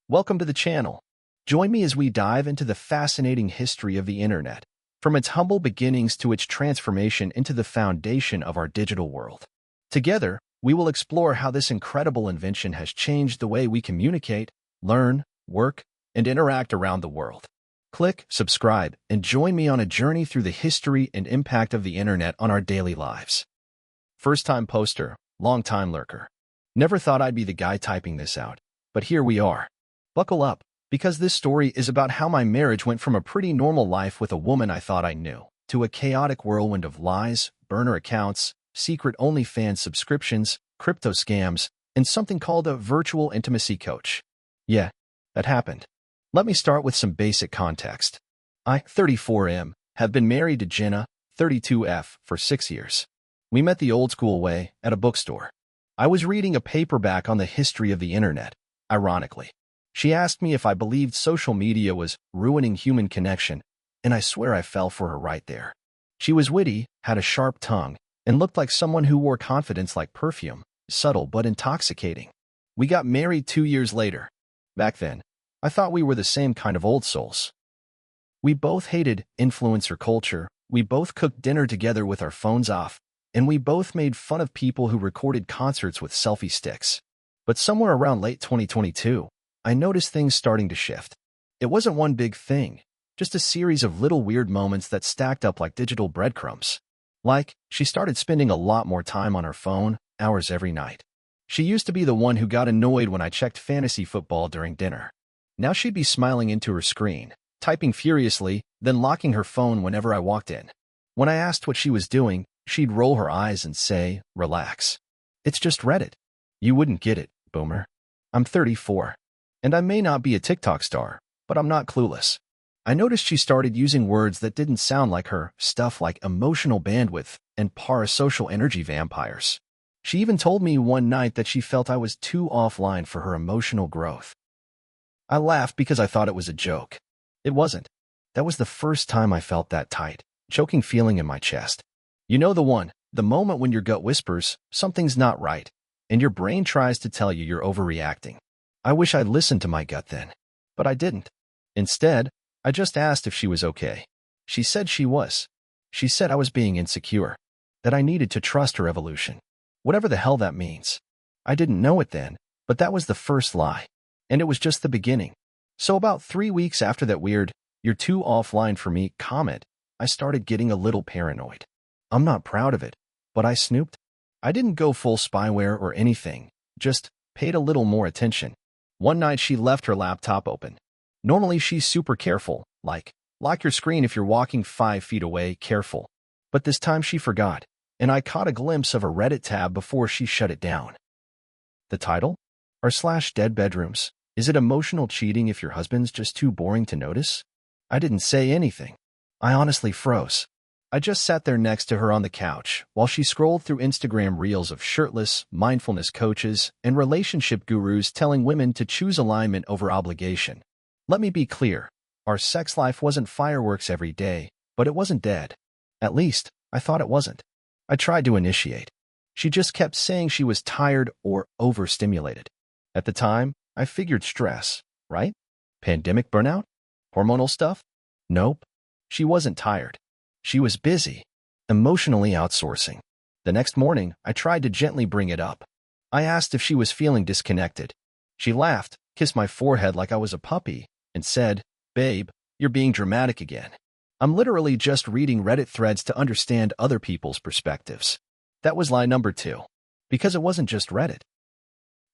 Welcome to the channel. Join me as we dive into the fascinating history of the internet, from its humble beginnings to its transformation into the foundation of our digital world. Together, we will explore how this incredible invention has changed the way we communicate, learn, work, and interact around the world. Click subscribe and join me on a journey through the history and impact of the internet on our daily lives. First-time poster, long-time lurker. Never thought I'd be the guy typing this out, but here we are. Buckle up, because this story is about how my marriage went from a pretty normal life with a woman I thought I knew, to a chaotic whirlwind of lies, burner accounts, secret OnlyFans subscriptions, crypto scams, and something called a virtual intimacy coach. Yeah, that happened. Let me start with some basic context. I, 34M, have been married to Jenna, 32F, for 6 years. We met the old-school way, at a bookstore. I was reading a paperback on the history of the internet, ironically. She asked me if I believed social media was ruining human connection, and I swear I fell for her right there. She was witty, had a sharp tongue, and looked like someone who wore confidence like perfume, subtle but intoxicating. We got married 2 years later. Back then, I thought we were the same kind of old souls. We both hated influencer culture, we both cooked dinner together with our phones off, and we both made fun of people who recorded concerts with selfie sticks. But somewhere around late 2022, I noticed things starting to shift. It wasn't one big thing, just a series of little weird moments that stacked up like digital breadcrumbs. Like, she started spending a lot more time on her phone, hours every night. She used to be the one who got annoyed when I checked fantasy football during dinner. Now she'd be smiling into her screen, typing furiously, then locking her phone whenever I walked in. When I asked what she was doing, she'd roll her eyes and say, "Relax. It's just Reddit." You wouldn't get it, boomer. I'm 34. And I may not be a TikTok star, but I'm not clueless. I noticed she started using words that didn't sound like her, stuff like emotional bandwidth and parasocial energy vampires. She even told me one night that she felt I was too offline for her emotional growth. I laughed because I thought it was a joke. It wasn't. That was the first time I felt that tight, choking feeling in my chest. You know the one, the moment when your gut whispers, something's not right, and your brain tries to tell you you're overreacting. I wish I'd listened to my gut then, but I didn't. Instead, I just asked if she was okay. She said she was. She said I was being insecure, that I needed to trust her evolution. Whatever the hell that means. I didn't know it then, but that was the first lie. And it was just the beginning. So about 3 weeks after that weird, "You're too offline for me" comment, I started getting a little paranoid. I'm not proud of it, but I snooped. I didn't go full spyware or anything, just paid a little more attention. One night she left her laptop open. Normally she's super careful, like, lock your screen if you're walking 5 feet away, careful. But this time she forgot, and I caught a glimpse of a Reddit tab before she shut it down. The title? r/dead bedrooms. Is it emotional cheating if your husband's just too boring to notice? I didn't say anything. I honestly froze. I just sat there next to her on the couch while she scrolled through Instagram reels of shirtless, mindfulness coaches and relationship gurus telling women to choose alignment over obligation. Let me be clear, our sex life wasn't fireworks every day, but it wasn't dead. At least, I thought it wasn't. I tried to initiate. She just kept saying she was tired or overstimulated. At the time, I figured stress, right? Pandemic burnout? Hormonal stuff? Nope. She wasn't tired. She was busy, emotionally outsourcing. The next morning, I tried to gently bring it up. I asked if she was feeling disconnected. She laughed, kissed my forehead like I was a puppy, and said, "Babe, you're being dramatic again. I'm literally just reading Reddit threads to understand other people's perspectives." That was lie number 2. Because it wasn't just Reddit.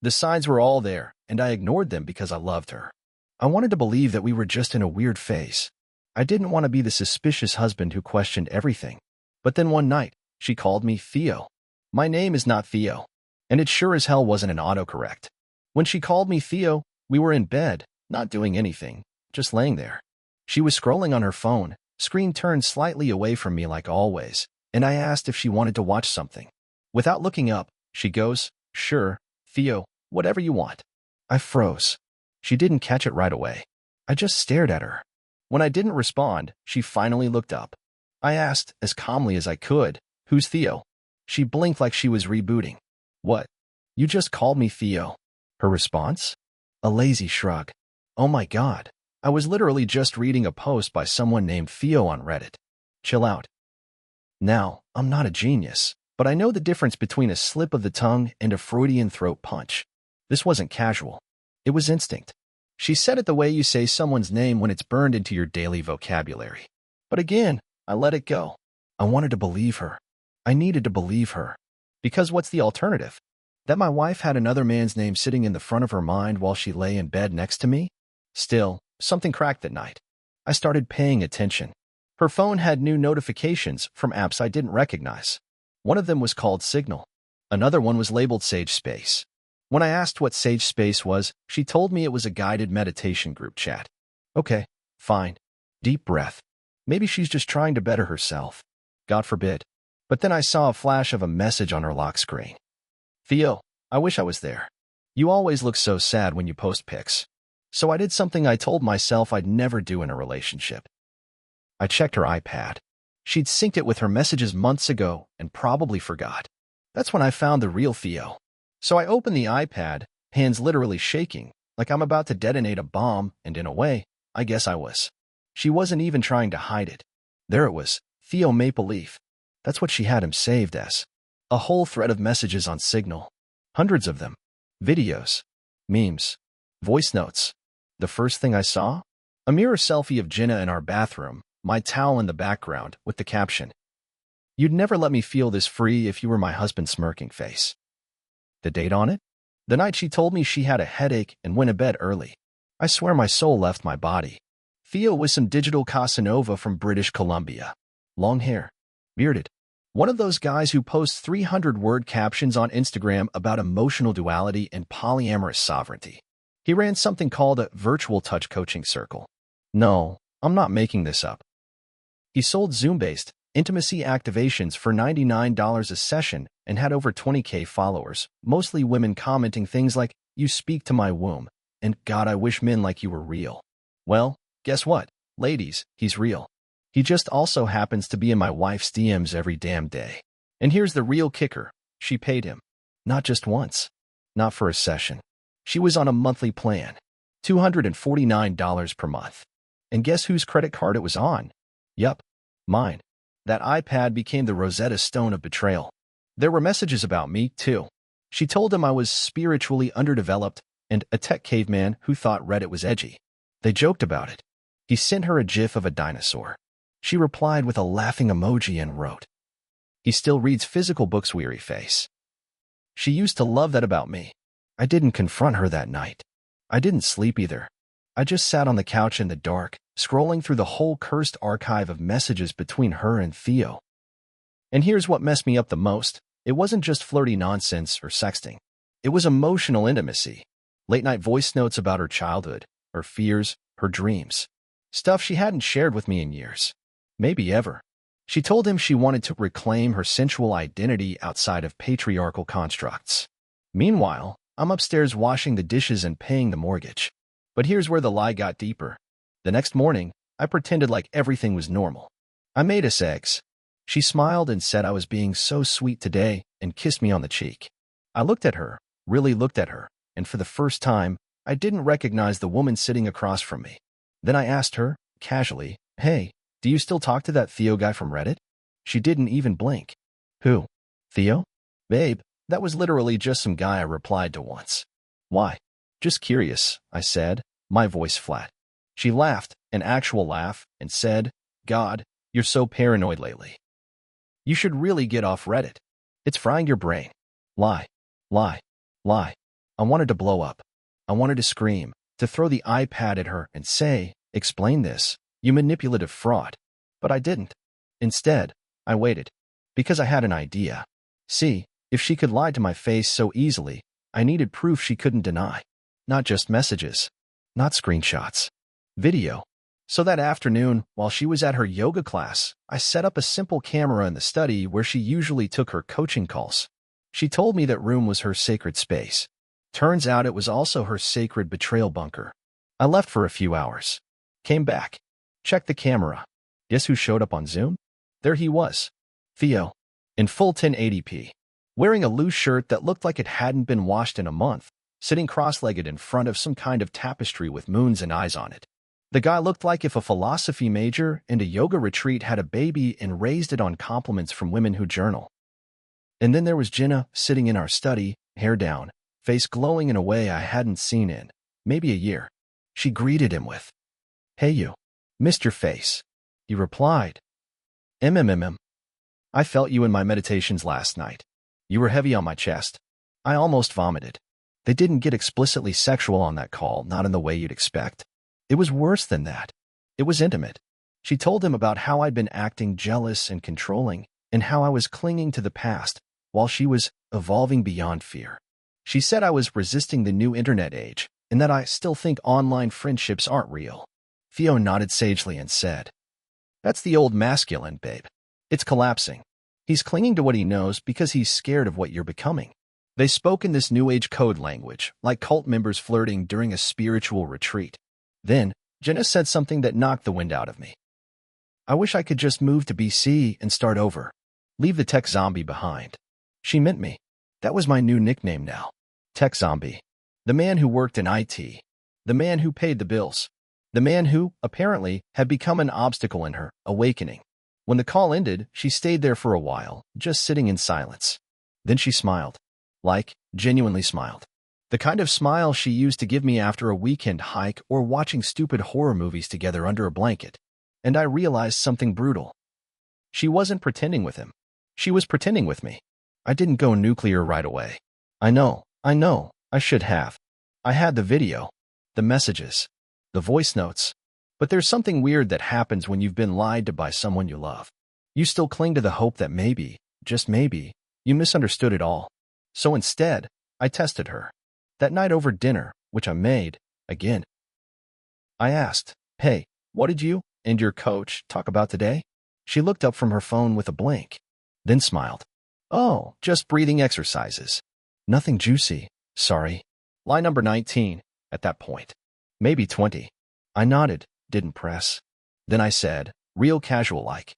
The signs were all there, and I ignored them because I loved her. I wanted to believe that we were just in a weird phase. I didn't want to be the suspicious husband who questioned everything. But then one night, she called me Theo. My name is not Theo, and it sure as hell wasn't an autocorrect. When she called me Theo, we were in bed, not doing anything, just laying there. She was scrolling on her phone, screen turned slightly away from me like always, and I asked if she wanted to watch something. Without looking up, she goes, "Sure, Theo, whatever you want." I froze. She didn't catch it right away. I just stared at her. When I didn't respond, she finally looked up. I asked, as calmly as I could, "Who's Theo?" She blinked like she was rebooting. "What? You just called me Theo." Her response? A lazy shrug. Oh my God. I was literally just reading a post by someone named Theo on Reddit. Chill out. Now, I'm not a genius, but I know the difference between a slip of the tongue and a Freudian throat punch. This wasn't casual. It was instinct. She said it the way you say someone's name when it's burned into your daily vocabulary. But again, I let it go. I wanted to believe her. I needed to believe her. Because what's the alternative? That my wife had another man's name sitting in the front of her mind while she lay in bed next to me? Still, something cracked that night. I started paying attention. Her phone had new notifications from apps I didn't recognize. One of them was called Signal. Another one was labeled Sage Space. When I asked what Sage Space was, she told me it was a guided meditation group chat. Okay, fine. Deep breath. Maybe she's just trying to better herself. God forbid. But then I saw a flash of a message on her lock screen. Theo, I wish I was there. You always look so sad when you post pics. So I did something I told myself I'd never do in a relationship. I checked her iPad. She'd synced it with her messages months ago and probably forgot. That's when I found the real Theo. So I opened the iPad, hands literally shaking, like I'm about to detonate a bomb, and in a way, I guess I was. She wasn't even trying to hide it. There it was, Theo Maple Leaf. That's what she had him saved as. A whole thread of messages on Signal. Hundreds of them. Videos. Memes. Voice notes. The first thing I saw? A mirror selfie of Jenna in our bathroom, my towel in the background, with the caption, "You'd never let me feel this free if you were my husband's smirking face." The date on it? The night she told me she had a headache and went to bed early. I swear my soul left my body. Theo was some digital Casanova from British Columbia. Long hair. Bearded. One of those guys who posts 300-word captions on Instagram about emotional duality and polyamorous sovereignty. He ran something called a virtual touch coaching circle. No, I'm not making this up. He sold Zoom-based intimacy activations for $99 a session and had over 20K followers, mostly women commenting things like, "You speak to my womb," and "God, I wish men like you were real." Well, guess what? Ladies, he's real. He just also happens to be in my wife's DMs every damn day. And here's the real kicker. She paid him. Not just once. Not for a session. She was on a monthly plan. $249 per month. And guess whose credit card it was on? Yup, mine. That iPad became the Rosetta Stone of betrayal. There were messages about me, too. She told him I was spiritually underdeveloped and a tech caveman who thought Reddit was edgy. They joked about it. He sent her a gif of a dinosaur. She replied with a laughing emoji and wrote, "He still reads physical books, weary face." She used to love that about me. I didn't confront her that night. I didn't sleep either. I just sat on the couch in the dark, scrolling through the whole cursed archive of messages between her and Theo. And here's what messed me up the most. It wasn't just flirty nonsense or sexting. It was emotional intimacy. Late-night voice notes about her childhood, her fears, her dreams. Stuff she hadn't shared with me in years. Maybe ever. She told him she wanted to reclaim her sensual identity outside of patriarchal constructs. Meanwhile, I'm upstairs washing the dishes and paying the mortgage. But here's where the lie got deeper. The next morning, I pretended like everything was normal. I made us eggs. She smiled and said I was being so sweet today and kissed me on the cheek. I looked at her, really looked at her, and for the first time, I didn't recognize the woman sitting across from me. Then I asked her, casually, "Hey, do you still talk to that Theo guy from Reddit?" She didn't even blink. "Who? Theo?" "Babe, that was literally just some guy I replied to once." "Why?" "Just curious," I said, my voice flat. She laughed, an actual laugh, and said, "God, you're so paranoid lately. You should really get off Reddit. It's frying your brain." Lie, lie, lie. I wanted to blow up. I wanted to scream, to throw the iPad at her and say, "Explain this, you manipulative fraud." But I didn't. Instead, I waited. Because I had an idea. See, if she could lie to my face so easily, I needed proof she couldn't deny. Not just messages. Not screenshots. Video. So that afternoon, while she was at her yoga class, I set up a simple camera in the study where she usually took her coaching calls. She told me that room was her sacred space. Turns out it was also her sacred betrayal bunker. I left for a few hours. Came back. Checked the camera. Guess who showed up on Zoom? There he was. Theo. In full 1080p. Wearing a loose shirt that looked like it hadn't been washed in a month. sitting cross-legged in front of some kind of tapestry with moons and eyes on it. The guy looked like if a philosophy major and a yoga retreat had a baby and raised it on compliments from women who journal. And then there was Jenna, sitting in our study, hair down, face glowing in a way I hadn't seen in maybe a year. She greeted him with, "Hey you, Mr. Face." He replied, "MMMM. I felt you in my meditations last night. You were heavy on my chest. I almost vomited." They didn't get explicitly sexual on that call, not in the way you'd expect. It was worse than that. It was intimate. She told him about how I'd been acting jealous and controlling, and how I was clinging to the past, while she was evolving beyond fear. She said I was resisting the new internet age, and that I still think online friendships aren't real. Theo nodded sagely and said, "That's the old masculine, babe. It's collapsing. He's clinging to what he knows because he's scared of what you're becoming." They spoke in this new age code language, like cult members flirting during a spiritual retreat. Then, Jenna said something that knocked the wind out of me. "I wish I could just move to BC and start over. Leave the tech zombie behind." She meant me. That was my new nickname now. Tech zombie. The man who worked in IT. The man who paid the bills. The man who, apparently, had become an obstacle in her awakening. When the call ended, she stayed there for a while, just sitting in silence. Then she smiled. Like, genuinely smiled. The kind of smile she used to give me after a weekend hike or watching stupid horror movies together under a blanket. And I realized something brutal. She wasn't pretending with him. She was pretending with me. I didn't go nuclear right away. I know, I should have. I had the video, the messages, the voice notes. But there's something weird that happens when you've been lied to by someone you love. You still cling to the hope that maybe, just maybe, you misunderstood it all. So instead, I tested her. That night over dinner, which I made, again. I asked, "Hey, what did you and your coach talk about today?" She looked up from her phone with a blink, then smiled. "Oh, just breathing exercises. Nothing juicy, sorry." Line number 19, at that point. Maybe 20. I nodded, didn't press. Then I said, real casual like,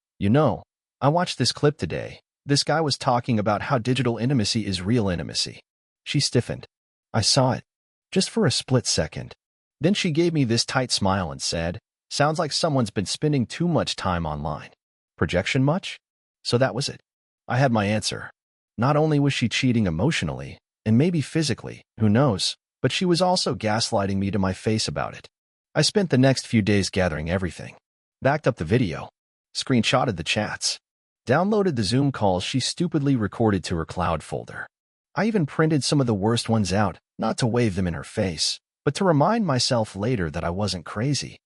I watched this clip today. This guy was talking about how digital intimacy is real intimacy." She stiffened. I saw it, just for a split second. Then she gave me this tight smile and said, "Sounds like someone's been spending too much time online. Projection much?" So that was it. I had my answer. Not only was she cheating emotionally, and maybe physically, who knows, but she was also gaslighting me to my face about it. I spent the next few days gathering everything. Backed up the video. Screenshotted the chats. Downloaded the Zoom calls she stupidly recorded to her cloud folder. I even printed some of the worst ones out, not to wave them in her face, but to remind myself later that I wasn't crazy.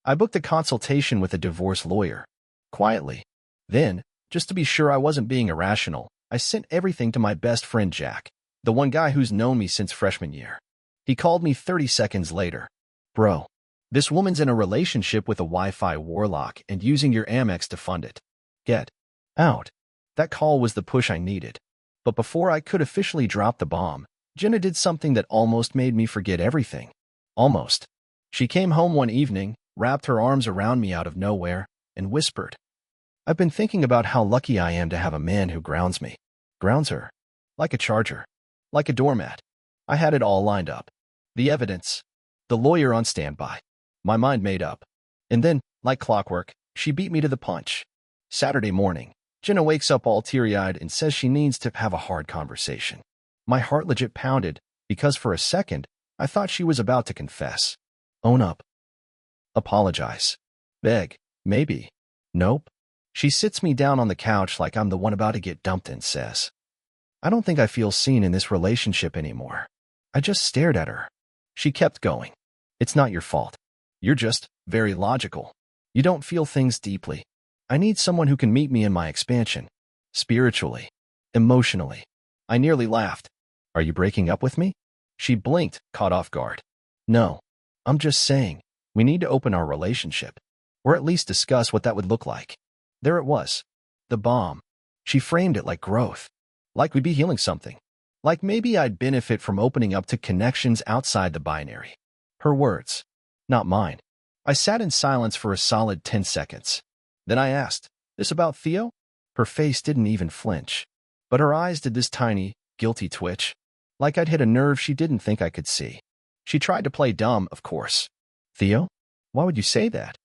I booked a consultation with a divorce lawyer. Quietly. Then, just to be sure I wasn't being irrational, I sent everything to my best friend Jack, the one guy who's known me since freshman year. He called me 30 seconds later. "Bro, this woman's in a relationship with a Wi-Fi warlock and using your Amex to fund it. Get out." That call was the push I needed. But before I could officially drop the bomb, Jenna did something that almost made me forget everything. Almost. She came home one evening, wrapped her arms around me out of nowhere, and whispered, "I've been thinking about how lucky I am to have a man who grounds me." Grounds her. Like a charger. Like a doormat. I had it all lined up. The evidence. The lawyer on standby. My mind made up. And then, like clockwork, she beat me to the punch. Saturday morning, Jenna wakes up all teary-eyed and says she needs to have a hard conversation. My heart legit pounded, because for a second, I thought she was about to confess. Own up. Apologize. Beg. Maybe. Nope. She sits me down on the couch like I'm the one about to get dumped and says, "I don't think I feel seen in this relationship anymore." I just stared at her. She kept going. "It's not your fault. You're just very logical. You don't feel things deeply. I need someone who can meet me in my expansion. Spiritually. Emotionally." I nearly laughed. "Are you breaking up with me?" She blinked, caught off guard. "No. I'm just saying, we need to open our relationship. Or at least discuss what that would look like." There it was. The bomb. She framed it like growth. Like we'd be healing something. Like maybe I'd benefit from opening up to connections outside the binary. Her words. Not mine. I sat in silence for a solid 10 seconds. Then I asked, "This about Theo?" Her face didn't even flinch. But her eyes did this tiny, guilty twitch. like I'd hit a nerve she didn't think I could see. She tried to play dumb, of course. Theo? Why would you say that?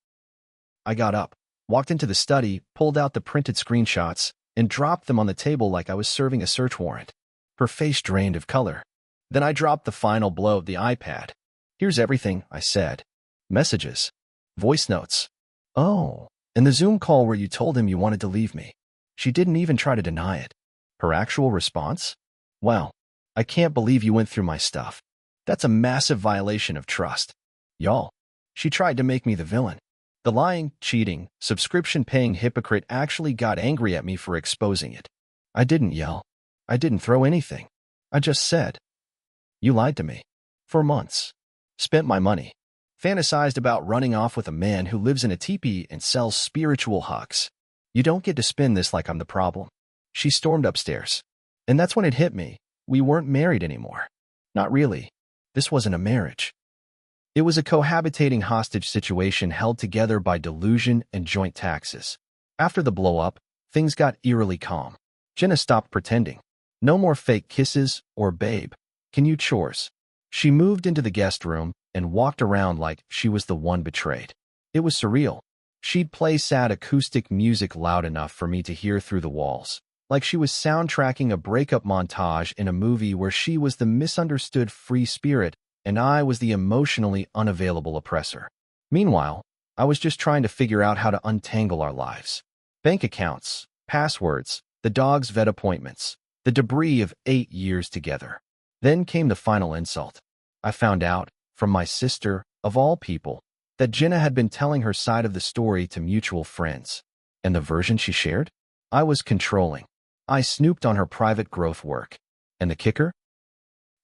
I got up, walked into the study, pulled out the printed screenshots, and dropped them on the table like I was serving a search warrant. Her face drained of color. Then I dropped the final blow of the iPad. Here's everything, I said. Messages. Voice notes. Oh, and the Zoom call where you told him you wanted to leave me. She didn't even try to deny it. Her actual response? Well, I can't believe you went through my stuff. That's a massive violation of trust. Y'all. She tried to make me the villain. The lying, cheating, subscription-paying hypocrite actually got angry at me for exposing it. I didn't yell. I didn't throw anything. I just said, you lied to me. For months. Spent my money. Fantasized about running off with a man who lives in a teepee and sells spiritual hugs. You don't get to spin this like I'm the problem. She stormed upstairs. And that's when it hit me. We weren't married anymore. Not really. This wasn't a marriage. It was a cohabitating hostage situation held together by delusion and joint taxes. After the blow-up, things got eerily calm. Jenna stopped pretending. No more fake kisses or babe. Can you chores? She moved into the guest room and walked around like she was the one betrayed. It was surreal. She'd play sad acoustic music loud enough for me to hear through the walls, like she was soundtracking a breakup montage in a movie where she was the misunderstood free spirit and I was the emotionally unavailable oppressor. Meanwhile, I was just trying to figure out how to untangle our lives. Bank accounts, passwords, the dog's vet appointments, the debris of 8 years together. Then came the final insult. I found out, from my sister, of all people, that Jenna had been telling her side of the story to mutual friends. And the version she shared? I was controlling. I snooped on her private growth work. And the kicker?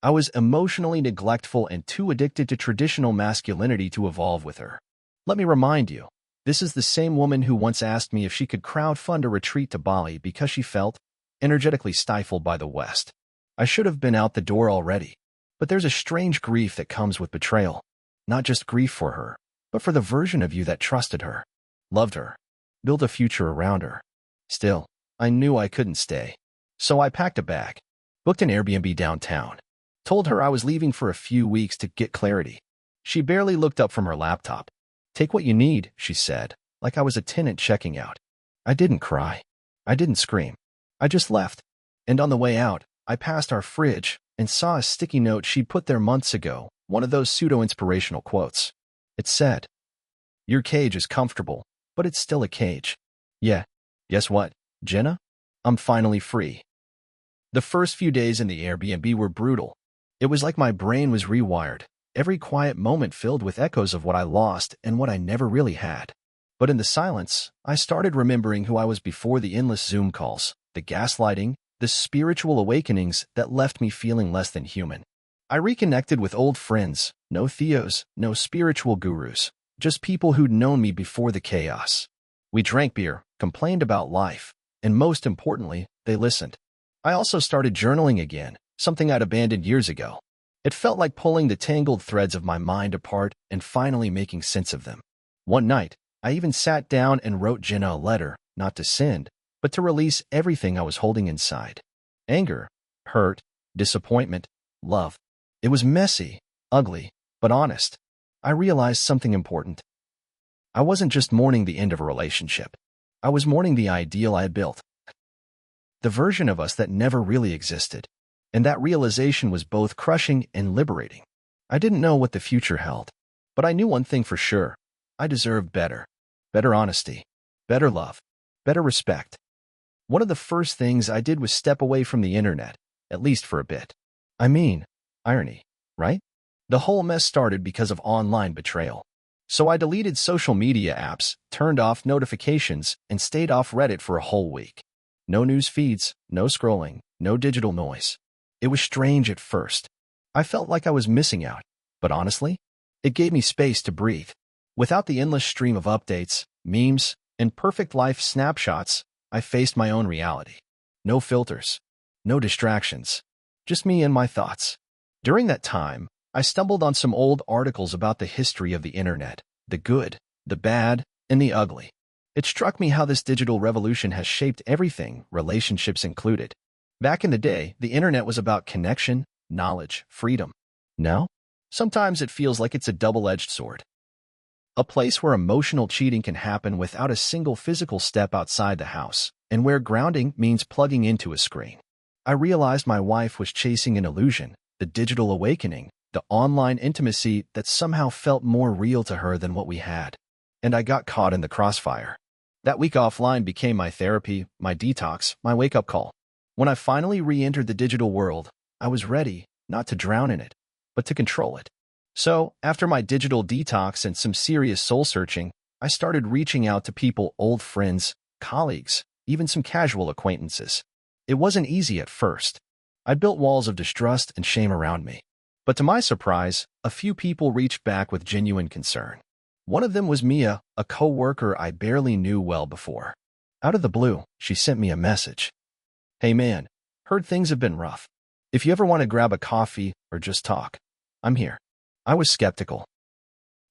I was emotionally neglectful and too addicted to traditional masculinity to evolve with her. Let me remind you, this is the same woman who once asked me if she could crowdfund a retreat to Bali because she felt energetically stifled by the West. I should have been out the door already. But there's a strange grief that comes with betrayal. Not just grief for her, but for the version of you that trusted her, loved her, built a future around her. Still, I knew I couldn't stay. So I packed a bag, booked an Airbnb downtown, told her I was leaving for a few weeks to get clarity. She barely looked up from her laptop. Take what you need, she said, like I was a tenant checking out. I didn't cry. I didn't scream. I just left. And on the way out, I passed our fridge and saw a sticky note she'd put there months ago, one of those pseudo-inspirational quotes. It said, "Your cage is comfortable, but it's still a cage." Yeah, guess what, Jenna? I'm finally free. The first few days in the Airbnb were brutal. It was like my brain was rewired, every quiet moment filled with echoes of what I lost and what I never really had. But in the silence, I started remembering who I was before the endless Zoom calls, the gaslighting, the spiritual awakenings that left me feeling less than human. I reconnected with old friends, no Theos, no spiritual gurus, just people who'd known me before the chaos. We drank beer, complained about life, and most importantly, they listened. I also started journaling again, something I'd abandoned years ago. It felt like pulling the tangled threads of my mind apart and finally making sense of them. One night, I even sat down and wrote Jenna a letter, not to send, but to release everything I was holding inside. Anger, hurt, disappointment, love. It was messy, ugly, but honest. I realized something important. I wasn't just mourning the end of a relationship. I was mourning the ideal I had built. The version of us that never really existed. And that realization was both crushing and liberating. I didn't know what the future held, but I knew one thing for sure. I deserved better. Better honesty. Better love. Better respect. One of the first things I did was step away from the internet, at least for a bit. I mean, irony, right? The whole mess started because of online betrayal. So I deleted social media apps, turned off notifications, and stayed off Reddit for a whole week. No news feeds, no scrolling, no digital noise. It was strange at first. I felt like I was missing out, but honestly, it gave me space to breathe. Without the endless stream of updates, memes, and perfect life snapshots, I faced my own reality. No filters, no distractions, just me and my thoughts. During that time, I stumbled on some old articles about the history of the internet, the good, the bad, and the ugly. It struck me how this digital revolution has shaped everything, relationships included. Back in the day, the internet was about connection, knowledge, freedom. No? Sometimes it feels like it's a double-edged sword. A place where emotional cheating can happen without a single physical step outside the house, and where grounding means plugging into a screen. I realized my wife was chasing an illusion, the digital awakening, the online intimacy that somehow felt more real to her than what we had. And I got caught in the crossfire. That week offline became my therapy, my detox, my wake-up call. When I finally re-entered the digital world, I was ready, not to drown in it, but to control it. So, after my digital detox and some serious soul-searching, I started reaching out to people, old friends, colleagues, even some casual acquaintances. It wasn't easy at first. I built walls of distrust and shame around me. But to my surprise, a few people reached back with genuine concern. One of them was Mia, a co-worker I barely knew well before. Out of the blue, she sent me a message. "Hey man, heard things have been rough. If you ever want to grab a coffee or just talk, I'm here." I was skeptical.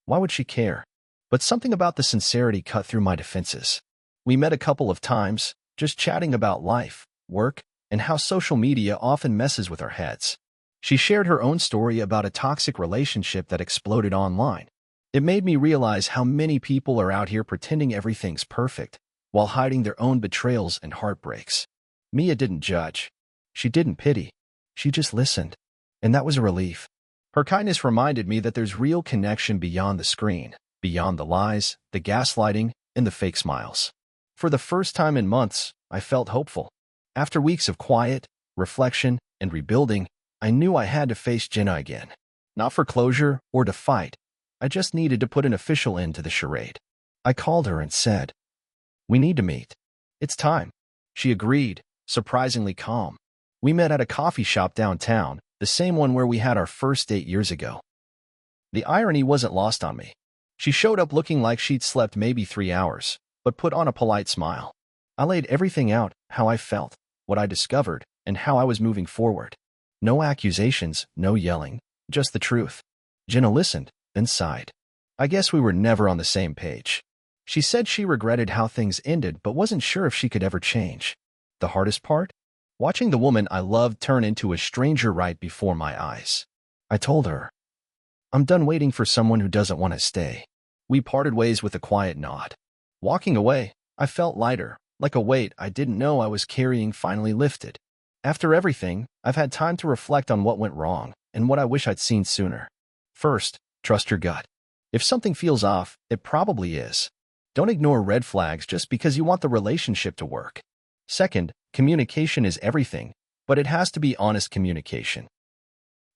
Why would she care? But something about the sincerity cut through my defenses. We met a couple of times, just chatting about life, work, and how social media often messes with our heads. She shared her own story about a toxic relationship that exploded online. It made me realize how many people are out here pretending everything's perfect, while hiding their own betrayals and heartbreaks. Mia didn't judge. She didn't pity. She just listened. And that was a relief. Her kindness reminded me that there's real connection beyond the screen, beyond the lies, the gaslighting, and the fake smiles. For the first time in months, I felt hopeful. After weeks of quiet, reflection, and rebuilding, I knew I had to face Jenna again. Not for closure or to fight. I just needed to put an official end to the charade. I called her and said, "We need to meet. It's time." She agreed, surprisingly calm. We met at a coffee shop downtown, the same one where we had our first date years ago. The irony wasn't lost on me. She showed up looking like she'd slept maybe 3 hours, but put on a polite smile. I laid everything out, how I felt, what I discovered, and how I was moving forward. No accusations, no yelling, just the truth. Jenna listened, then sighed. I guess we were never on the same page. She said she regretted how things ended but wasn't sure if she could ever change. The hardest part? Watching the woman I loved turn into a stranger right before my eyes. I told her, "I'm done waiting for someone who doesn't want to stay." We parted ways with a quiet nod. Walking away, I felt lighter, like a weight I didn't know I was carrying finally lifted. After everything, I've had time to reflect on what went wrong and what I wish I'd seen sooner. First, trust your gut. If something feels off, it probably is. Don't ignore red flags just because you want the relationship to work. Second, communication is everything, but it has to be honest communication.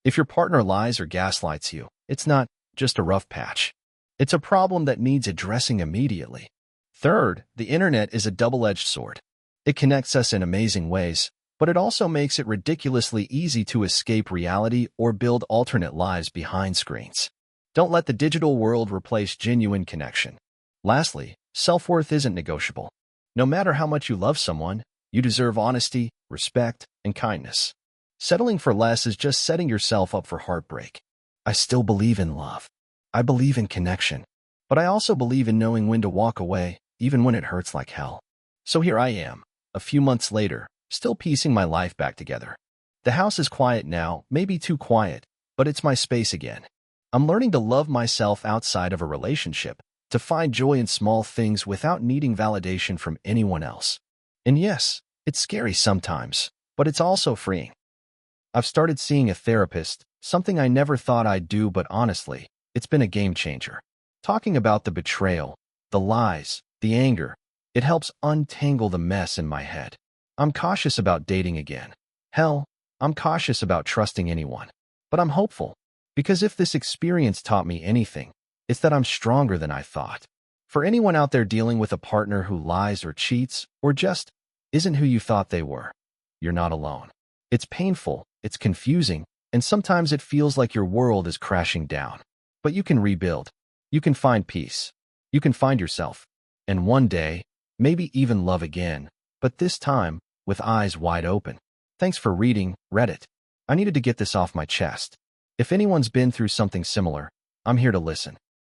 If your partner lies or gaslights you, it's not just a rough patch. It's a problem that needs addressing immediately. Third, the internet is a double-edged sword. It connects us in amazing ways, but it also makes it ridiculously easy to escape reality or build alternate lives behind screens. Don't let the digital world replace genuine connection. Lastly, self-worth isn't negotiable. No matter how much you love someone, you deserve honesty, respect, and kindness. Settling for less is just setting yourself up for heartbreak. I still believe in love. I believe in connection. But I also believe in knowing when to walk away, even when it hurts like hell. So here I am, a few months later, still piecing my life back together. The house is quiet now, maybe too quiet, but it's my space again. I'm learning to love myself outside of a relationship, to find joy in small things without needing validation from anyone else. And yes, it's scary sometimes, but it's also freeing. I've started seeing a therapist, something I never thought I'd do, but honestly, it's been a game changer. Talking about the betrayal, the lies, the anger, it helps untangle the mess in my head. I'm cautious about dating again. Hell, I'm cautious about trusting anyone. But I'm hopeful, because if this experience taught me anything, it's that I'm stronger than I thought. For anyone out there dealing with a partner who lies or cheats, or just isn't who you thought they were, you're not alone. It's painful, it's confusing, and sometimes it feels like your world is crashing down. But you can rebuild. You can find peace. You can find yourself. And one day, maybe even love again, but this time, with eyes wide open. Thanks for reading, Reddit. I needed to get this off my chest. If anyone's been through something similar, I'm here to listen.